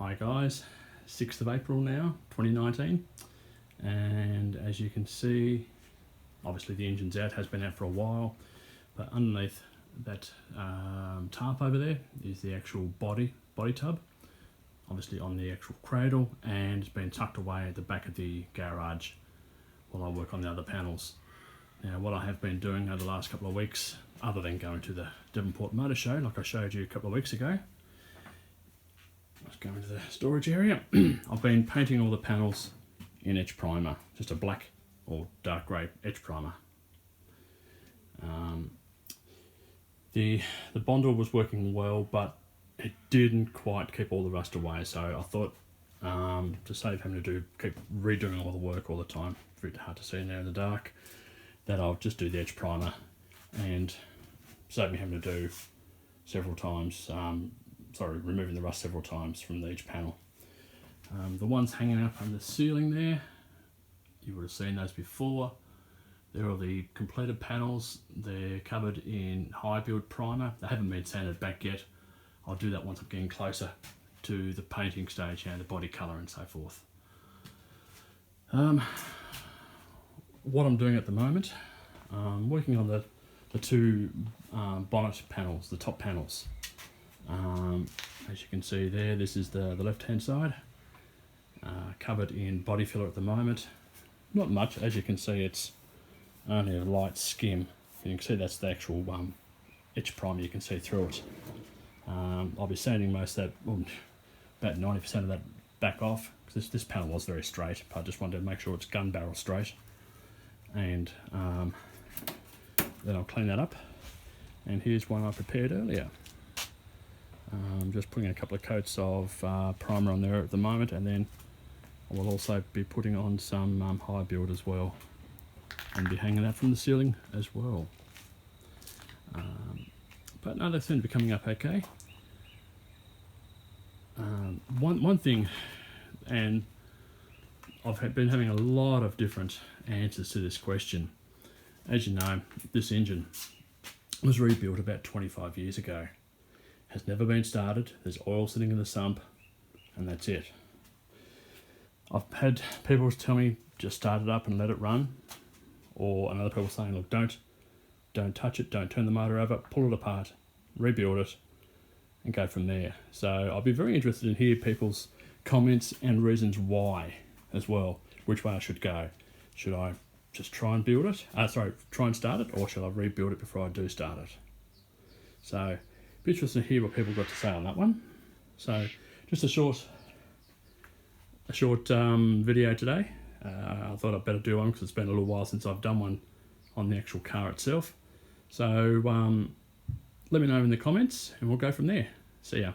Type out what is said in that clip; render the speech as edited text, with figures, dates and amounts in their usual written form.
Hi guys, 6th of April now, 2019, and as you can see, obviously the engine's out, has been out for a while, but underneath that tarp over there is the actual body tub, obviously on the actual cradle, and it's been tucked away at the back of the garage while I work on the other panels. Now what I have been doing over the last couple of weeks, other than going to the Devonport Motor Show like I showed you a couple of weeks ago, let's go into the storage area. I've been painting all the panels in etch primer, just a black or dark grey etch primer. The Bondor was working well, but it didn't quite keep all the rust away, so I thought to save having to keep redoing all the work all the time, very hard to see now in the dark, that I'll just do the etch primer and save me having to do several times, removing the rust several times from each panel. The ones hanging up on the ceiling there, you would have seen those before. They're all the completed panels. They're covered in high build primer. They haven't been sanded back yet. I'll do that once I'm getting closer to the painting stage and the body colour and so forth. What I'm doing at the moment, I'm working on the two bonnet panels, the top panels. As you can see there, this is the left hand side, covered in body filler at the moment. Not much, as you can see, it's only a light skim. You can see that's the actual etch primer, you can see through it. I'll be sanding most of that, well, about 90% of that back off, because this panel was very straight, but I just wanted to make sure it's gun barrel straight. And then I'll clean that up. And here's one I prepared earlier. Just putting a couple of coats of primer on there at the moment, and then I will also be putting on some high build as well, and be hanging that from the ceiling as well. But no, they seem to be coming up okay. One thing, and I've been having a lot of different answers to this question. As you know, this engine was rebuilt about 25 years ago. Has never been started. There's oil sitting in the sump, and that's it. I've had people tell me just start it up and let it run, or another people saying, look, don't touch it, don't turn the motor over, pull it apart, rebuild it, and go from there. So I'll be very interested in hear people's comments and reasons why as well, which way I should go. Should I just try and build it? Try and start it, or should I rebuild it before I do start it? So be interested to hear what people got to say on that one. So just a short video today. I thought I'd better do one because it's been a little while since I've done one on the actual car itself. So let me know in the comments and we'll go from there. See ya.